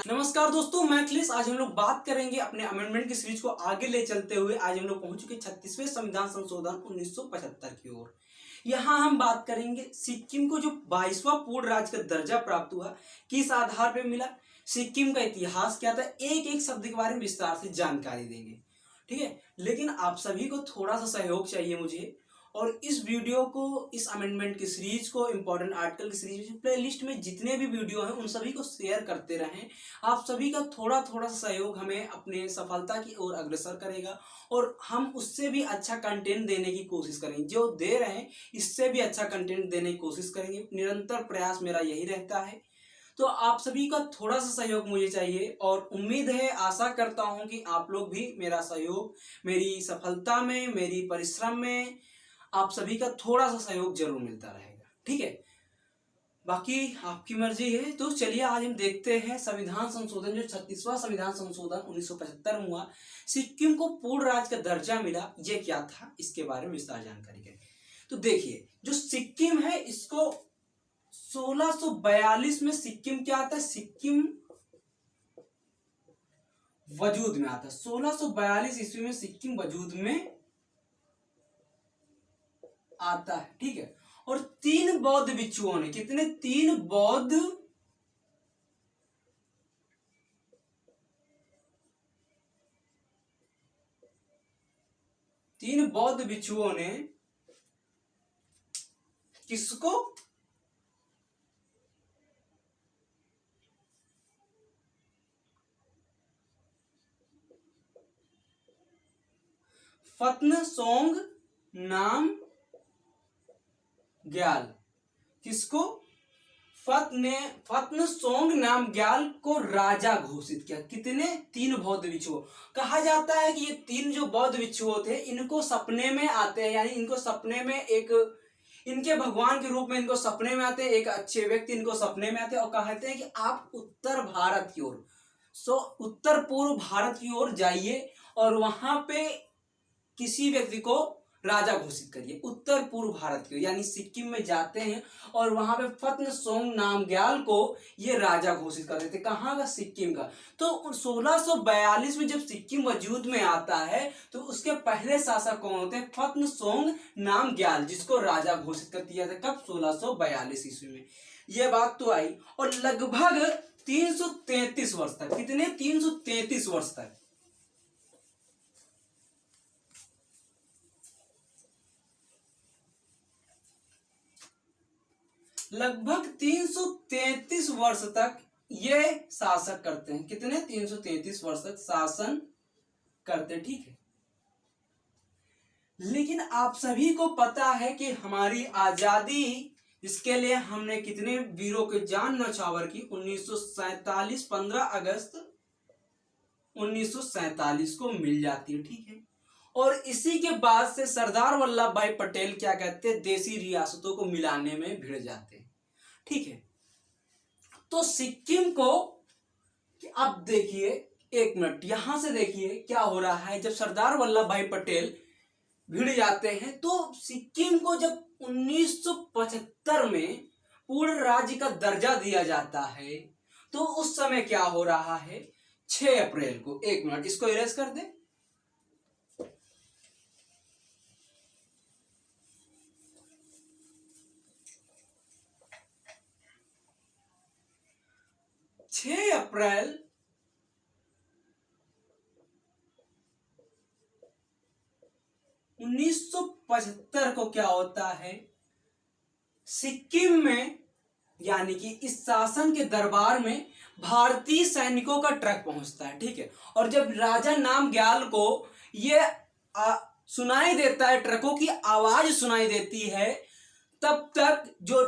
नमस्कार दोस्तों, मैं अखिलेश। आज हम लोग बात करेंगे अपने अमेंडमेंट की सीरीज को आगे ले चलते हुए। आज हम लोग पहुंच चुके 36वें संविधान संशोधन 1975 की ओर। यहाँ हम बात करेंगे सिक्किम को जो 22वां पूर्ण राज्य का दर्जा प्राप्त हुआ, किस आधार पर मिला, सिक्किम का इतिहास क्या था, एक एक शब्द के बारे में विस्तार से जानकारी देंगे। ठीक है, लेकिन आप सभी को थोड़ा सा सहयोग चाहिए मुझे। और इस वीडियो को, इस अमेंडमेंट की सीरीज को, इंपॉर्टेंट आर्टिकल की सीरीज प्ले लिस्ट में जितने भी वीडियो हैं उन सभी को शेयर करते रहें। आप सभी का थोड़ा थोड़ा सा सहयोग हमें अपने सफलता की ओर अग्रसर करेगा और हम उससे भी अच्छा कंटेंट देने की कोशिश करेंगे। जो दे रहे हैं इससे भी अच्छा कंटेंट देने की कोशिश करेंगे। निरंतर प्रयास मेरा यही रहता है। तो आप सभी का थोड़ा सा सहयोग मुझे चाहिए और उम्मीद है, आशा करता हूं कि आप लोग भी मेरा सहयोग, मेरी सफलता में, मेरी परिश्रम में आप सभी का थोड़ा सा सहयोग जरूर मिलता रहेगा। ठीक है, बाकी आपकी मर्जी है। तो चलिए आज हम देखते हैं संविधान संशोधन, जो 36वां संविधान संशोधन 1975 में हुआ, सिक्किम को पूर्ण राज्य का दर्जा मिला, ये क्या था, इसके बारे में विस्तार जानकारी करें। तो देखिए, जो सिक्किम है इसको 1642 में सिक्किम क्या आता है, सिक्किम वजूद में आता है। 1642 ईस्वी में सिक्किम वजूद में आता है। ठीक है, और 3 बौद्ध भिक्षुओं ने, कितने, 3 बौद्ध भिक्षुओं ने किसको, फत्नसोंग नामग्याल, किसको, फत्नसोंग नामग्याल को राजा घोषित किया। कितने, 3 बौद्ध भिक्षुओं। कहा जाता है कि ये 3 जो बौद्ध भिक्षुओं थे, इनको सपने में आते हैं, यानी इनको सपने में एक, इनके भगवान के रूप में इनको सपने में आते हैं, एक अच्छे व्यक्ति इनको सपने में आते हैं और कहते हैं कि आप उत्तर भारत की ओर, उत्तर पूर्व भारत की ओर जाइए और वहां पे किसी व्यक्ति को राजा घोषित करिए, उत्तर पूर्व भारत की, यानी सिक्किम में जाते हैं और वहां पे फत्नसोंग नामग्याल को ये राजा घोषित कर देते। कहाँ का, सिक्किम का। तो 1642 में जब सिक्किम वजूद में आता है तो उसके पहले शासक कौन होते हैं, फत्नसोंग नामग्याल, जिसको राजा घोषित कर दिया था। कब, 1642 ईस्वी में। यह बात तो आई। और लगभग 333 वर्ष तक, कितने, 333 वर्ष तक, लगभग 333 वर्ष तक ये शासक करते हैं। कितने, 333 वर्ष तक शासन करते। ठीक है, लेकिन आप सभी को पता है कि हमारी आजादी, इसके लिए हमने कितने वीरों के जान न्यौछावर की। 1947, 15 अगस्त 1947 को मिल जाती है। ठीक है, और इसी के बाद से सरदार वल्लभ भाई पटेल क्या कहते हैं, देसी रियासतों को मिलाने में भिड़ जाते हैं। ठीक है, तो सिक्किम को, अब देखिए, एक मिनट यहां से देखिए क्या हो रहा है। जब सरदार वल्लभ भाई पटेल भिड़ जाते हैं तो सिक्किम को जब 1975 में पूर्ण राज्य का दर्जा दिया जाता है तो उस समय क्या हो रहा है, 6 अप्रैल को, एक मिनट इसको इरेज कर दे, 6 अप्रैल 1975 को क्या होता है, सिक्किम में, यानी कि इस शासन के दरबार में भारतीय सैनिकों का ट्रक पहुंचता है। ठीक है, और जब राजा नामग्याल को ये सुनाई देता है, ट्रकों की आवाज सुनाई देती है, तब तक जो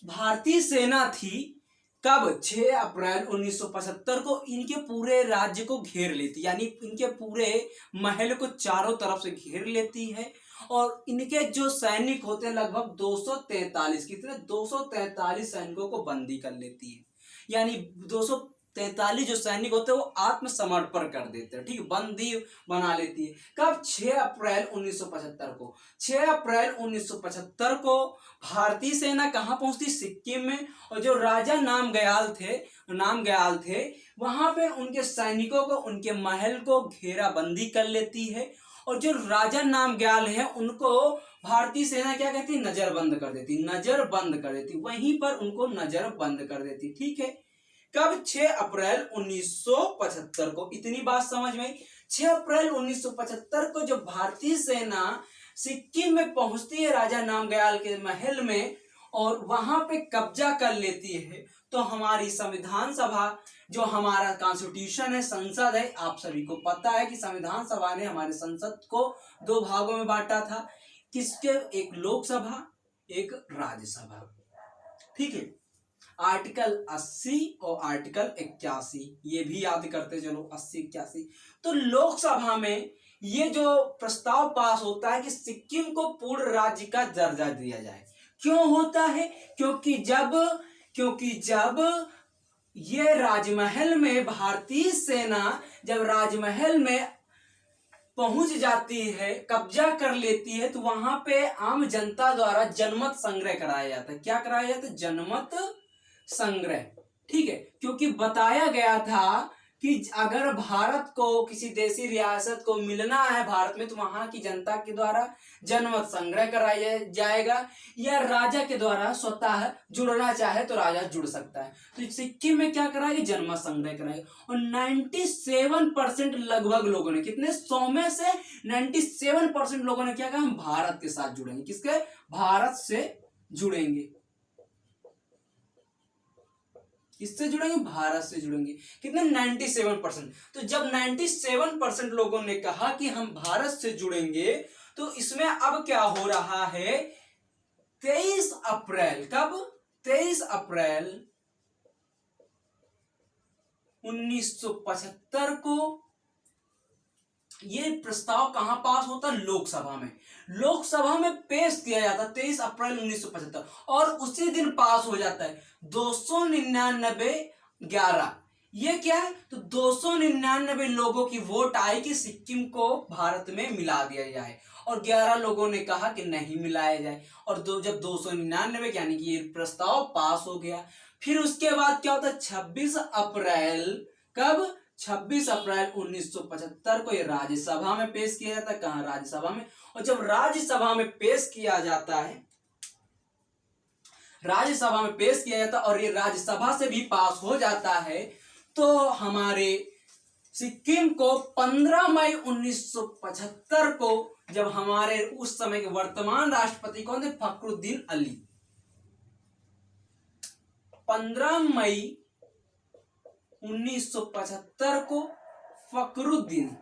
भारतीय सेना थी, कब, 6 अप्रैल 1975 को इनके पूरे राज्य को घेर लेती, यानी इनके पूरे महल को चारों तरफ से घेर लेती है और इनके जो सैनिक होते हैं लगभग 243, कितने, 243 सैनिकों को बंदी कर लेती है। यानी 43 जो सैनिक होते हैं वो आत्मसमर्पण कर देते हैं, ठीक है, बंदी बना लेती है। कब? 6 अप्रैल 1975 को। 6 अप्रैल 1975 को भारतीय सेना कहाँ पहुंचती? सिक्किम में। और जो राजा नामग्याल थे वहां पे उनके सैनिकों को, उनके महल को घेराबंदी कर लेती है। और जो राजा नामग्याल है उनको भारतीय सेना क्या कहती? नजरबंद कर देती, नजरबंद कर देती, वहीं पर उनको नजरबंद कर देती, ठीक है। कब? 6 अप्रैल 1975 को। इतनी बात समझ में आई। 6 अप्रैल 1975 को जब भारतीय सेना सिक्किम में पहुंचती है राजा नामग्याल के महल में और वहां पे कब्जा कर लेती है, तो हमारी संविधान सभा, जो हमारा कॉन्स्टिट्यूशन है, संसद है, आप सभी को पता है कि संविधान सभा ने हमारे संसद को 2 भागों में बांटा था। किसके? एक लोकसभा, एक राज्यसभा, ठीक है। आर्टिकल 80 और आर्टिकल 81, ये भी याद करते चलो, 80 81। तो लोकसभा में ये जो प्रस्ताव पास होता है कि सिक्किम को पूर्ण राज्य का दर्जा दिया जाए। क्यों होता है? क्योंकि जब ये राजमहल में भारतीय सेना जब राजमहल में पहुंच जाती है, कब्जा कर लेती है, तो वहां पे आम जनता द्वारा जनमत संग्रह कराया जाता है। क्या कराया जाता है? जनमत संग्रह, ठीक है। क्योंकि बताया गया था कि अगर भारत को, किसी देशी रियासत को मिलना है भारत में, तो वहां की जनता के द्वारा जनमत संग्रह कराया जाएगा, या राजा के द्वारा स्वतः जुड़ना चाहे तो राजा जुड़ सकता है। तो सिक्किम में क्या कराएगी? जनमत संग्रह कराएगा। और 97% लगभग लोगों ने, कितने? 100 में से 97% लोगों ने क्या कहा? हम भारत के साथ जुड़ेंगे। किसके? भारत से जुड़ेंगे। किससे जुड़ेंगे? भारत से जुड़ेंगे। कितने? 97%। तो जब 97% लोगों ने कहा कि हम भारत से जुड़ेंगे, तो इसमें अब क्या हो रहा है? 23 अप्रैल, कब? 23 अप्रैल 1975 को ये प्रस्ताव कहां पास होता? लोकसभा में। लोकसभा में पेश किया जाता 23 अप्रैल 1975 और उसी दिन पास हो जाता है 299-11। ये क्या है? तो 299 लोगों की वोट आई कि सिक्किम को भारत में मिला दिया जाए, और 11 लोगों ने कहा कि नहीं मिलाया जाए। और जब 299 यानी कि ये प्रस्ताव पास हो गया, फिर उसके बाद क्या होता है? 26 अप्रैल, कब? 26 अप्रैल 1975 को ये राज्यसभा में पेश किया जाता है। कहां? राज्यसभा में। और जब राज्यसभा में पेश किया जाता है, राज्यसभा में पेश किया जाता है और ये राज्यसभा से भी पास हो जाता है, तो हमारे सिक्किम को 15 मई 1975 को, जब हमारे उस समय के वर्तमान राष्ट्रपति कौन थे? फखरुद्दीन अली। 15 मई 1975 को फखरुद्दीन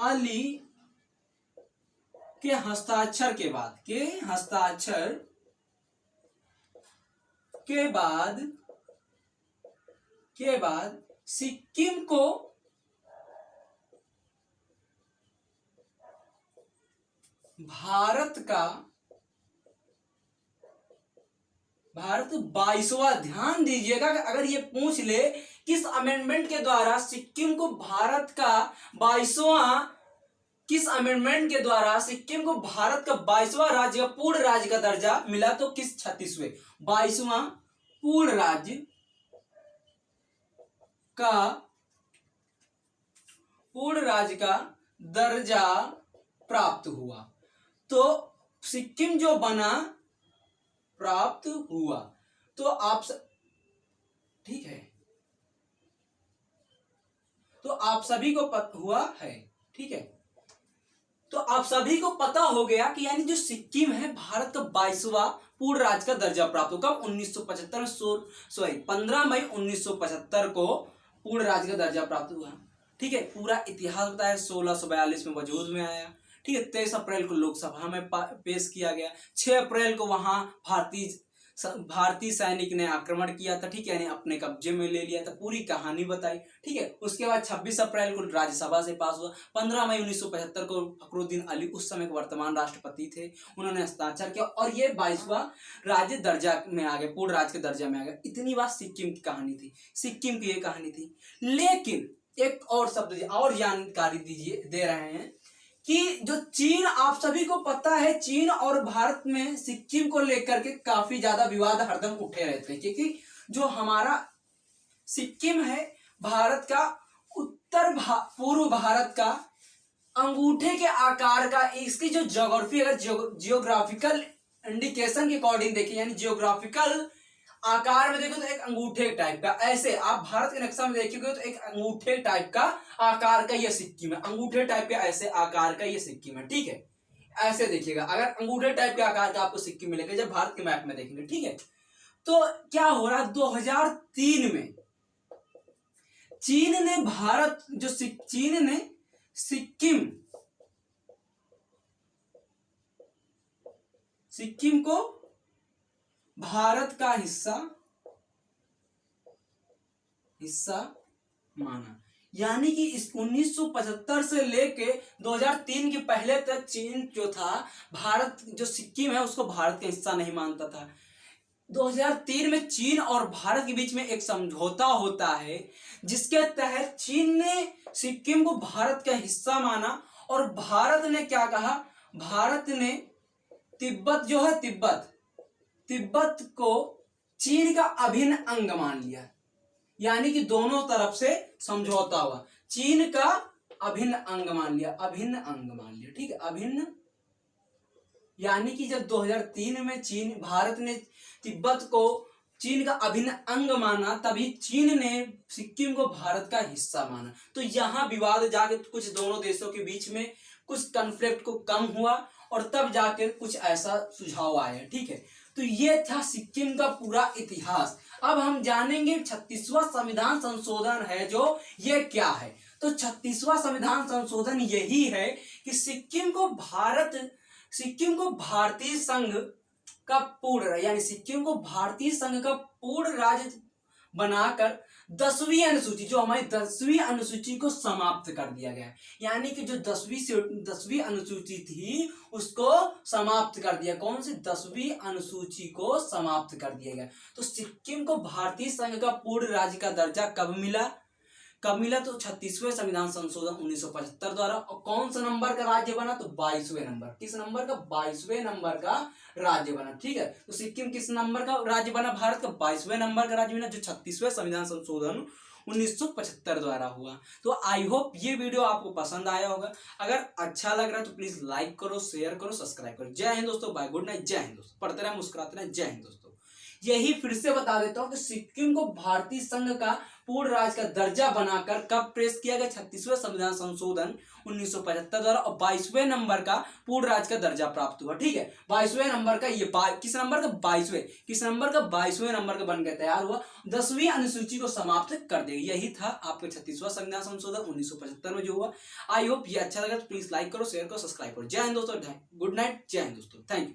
अली के हस्ताक्षर के बाद सिक्किम को भारत 22वां, ध्यान दीजिएगा, अगर ये पूछ ले किस अमेंडमेंट के द्वारा सिक्किम को भारत का 22वां, किस अमेंडमेंट के द्वारा सिक्किम को भारत का 22वां राज्य का पूर्ण राज्य का दर्जा मिला, तो किस 36वें 22वां पूर्ण राज्य का दर्जा प्राप्त हुआ, तो सिक्किम जो बना, प्राप्त हुआ। तो आप ठीक है, तो आप सभी को हुआ है, ठीक है। तो आप सभी को पता हो गया कि यानी जो सिक्किम है भारत का 22वां पूर्ण राज्य का दर्जा प्राप्त हुआ। कब? 1975 में, 15 मई 1975 को पूर्ण राज्य का दर्जा प्राप्त हुआ, ठीक है। पूरा इतिहास बताया, 1642 में वजूद में आया, ठीक है। 23 अप्रैल को लोकसभा में पेश किया गया, 6 अप्रैल को वहां भारतीय भारतीय सैनिक ने आक्रमण किया था, ठीक है, यानी अपने कब्जे में ले लिया था, पूरी कहानी बताई, ठीक है। उसके बाद 26 अप्रैल को राज्यसभा से पास हुआ। 15 मई 1975 को फखरुद्दीन अली, उस समय के वर्तमान राष्ट्रपति थे, उन्होंने हस्ताक्षर किया और ये 22वां राज्य दर्जा में आ गया, पूर्ण राज्य के दर्जा में आ गया। इतनी बात सिक्किम की कहानी थी, सिक्किम की ये कहानी थी। लेकिन एक और शब्द और जानकारी दे रहे हैं कि जो चीन, आप सभी को पता है चीन और भारत में सिक्किम को लेकर के काफी ज्यादा विवाद हरदम उठे रहते हैं, क्योंकि जो हमारा सिक्किम है भारत का पूर्व भारत का अंगूठे के आकार का, इसकी जो ज्योग्राफी, अगर जियोग्राफिकल इंडिकेशन के अकॉर्डिंग देखें, यानी जियोग्राफिकल आकार में देखो तो एक अंगूठे टाइप का, ऐसे आप भारत के नक्शा में देखोगे तो एक अंगूठे टाइप का आकार का ये सिक्किम है, अंगूठे टाइप के ऐसे आकार का ये सिक्किम है, ठीक है। ऐसे देखिएगा, अगर अंगूठे टाइप के आकार का आपको सिक्किम मिलेगा जब भारत के मैप में देखेंगे, ठीक है। तो क्या हो रहा है, 2003 में चीन ने सिक्किम को भारत का हिस्सा माना, यानी कि इस 1975 से लेके 2003 के पहले तक चीन जो था, भारत जो सिक्किम है उसको भारत का हिस्सा नहीं मानता था। 2003 में चीन और भारत के बीच में एक समझौता होता है, जिसके तहत चीन ने सिक्किम को भारत का हिस्सा माना और भारत ने क्या कहा, भारत ने तिब्बत को चीन का अभिन्न अंग मान लिया, यानी कि दोनों तरफ से समझौता हुआ, चीन का अभिन्न अंग मान लिया, ठीक है, अभिन्न, यानी कि जब 2003 में भारत ने तिब्बत को चीन का अभिन्न अंग माना, तभी चीन ने सिक्किम को भारत का हिस्सा माना। तो यहाँ विवाद जाके कुछ दोनों देशों के बीच में कुछ कॉन्फ्लिक्ट को कम हुआ और तब जाकर कुछ ऐसा सुझाव आया, ठीक है। तो ये था सिक्किम का पूरा इतिहास। अब हम जानेंगे 36वां संविधान संशोधन है जो, ये क्या है। तो 36वां संविधान संशोधन यही है कि सिक्किम को भारतीय संघ का पूर्ण राज्य बनाकर 10वीं अनुसूची, जो हमारी 10वीं अनुसूची को समाप्त कर दिया गया, यानी कि जो 10वीं अनुसूची थी उसको समाप्त कर दिया। कौन सी 10वीं अनुसूची को समाप्त कर दिया गया। तो सिक्किम को भारतीय संघ का पूर्ण राज्य का दर्जा कब मिला, तो 36वें संविधान संशोधन 1975 द्वारा। और कौन सा नंबर का राज्य बना, तो 22वें नंबर। किस नंबर का, 22वें नंबर का राज्य बना, ठीक है। तो सिक्किम किस नंबर का राज्य बना, भारत का 22वें नंबर का राज्य बना, जो 36वें संविधान संशोधन 1975 द्वारा हुआ। तो आई होप ये वीडियो आपको पसंद आया होगा। अगर अच्छा लग रहा है तो प्लीज लाइक करो, शेयर करो, सब्सक्राइब करो। जय हिंद दोस्तों, बाय, गुड नाइट, जय हिंद दोस्तों। पढ़ते रहे, मुस्कुराते रहे, जय हिंद दोस्तों। यही फिर से बता देता हूं कि सिक्किम को भारतीय संघ का पूर्ण राज्य का दर्जा बनाकर कब पेश किया गया, 36वें संविधान संशोधन 1975 द्वारा, और 22वें नंबर का पूर्ण राज्य का दर्जा प्राप्त हुआ, ठीक है। 22वें नंबर का ये किस नंबर का, 22वें नंबर का बनकर तैयार हुआ, 10वीं अनुसूची को समाप्त कर देगी। यही था आपके 36वां संविधान संशोधन 1975 में जो हुआ। आई होप ये अच्छा लगा तो प्लीज लाइक करो, शेयर करो, सब्सक्राइब करो। जय हिंद दोस्तों, गुड नाइट, जय हिंद दोस्तों, थैंक यू।